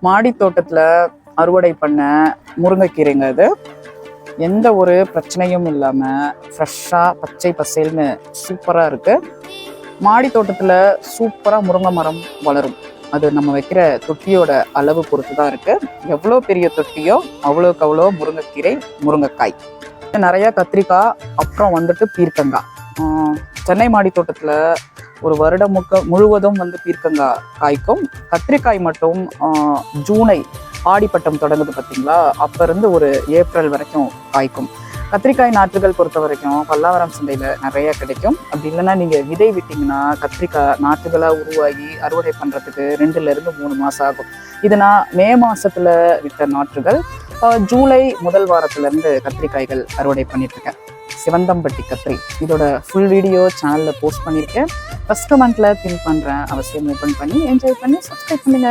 மாடி தோட்டத்துல அறுவடை பண்ண முருங்கைக்கீரைங்க. இது எந்த ஒரு பிரச்சனையும் இல்லாம ஃப்ரெஷ்ஷா பச்சை பசேல்னு சூப்பரா இருக்கு. மாடி தோட்டத்துல சூப்பரா முருங்கை மரம் வளரும். அது நம்ம வைக்கிற தொட்டியோட அளவு பொறுத்து தான் இருக்கு. எவ்வளோ பெரிய தொட்டியோ அவ்வளோக்கு அவ்வளோ முருங்கைக்கீரை, முருங்கைக்காய், நிறைய கத்திரிக்காய், அப்புறம் வந்துட்டு பீர்க்கங்காய். சென்னை மாடி தோட்டத்துல ஒரு வருடம் முழுவதும் பீர்க்கங்காய் காய்க்கும். கத்திரிக்காய் மட்டும் ஜூனை ஆடிப்பட்டம் தொடங்குது பார்த்தீங்களா, அப்ப இருந்து ஒரு ஏப்ரல் வரைக்கும் காய்க்கும். கத்திரிக்காய் நாற்றுகள் பொறுத்த வரைக்கும் பல்லாவரம் சந்தையில நிறைய கிடைக்கும். அப்படி இல்லைன்னா நீங்க விதை விட்டீங்கன்னா கத்திரிக்காய் நாற்றுகளா உருவாகி அறுவடை பண்றதுக்கு 2 to 3 மாசம் ஆகும். இது நான் மே மாசத்துல விட்ட நாற்றுகள். ஜூலை முதல் வாரத்துல இருந்து கத்திரிக்காய்கள் அறுவடை பண்ணிட்டு இருக்கேன். சிவந்தம்பட்டி கத்திரி, இதோட ஃபுல் வீடியோ சேனல்ல போஸ்ட் பண்ணியிருக்கேன். ஃபர்ஸ்ட் கமெண்ட்ல பின் பண்றேன், அவசியம் ஓப்பன் பண்ணி என்ஜாய் பண்ணி சப்ஸ்கிரைப் பண்ணுங்க.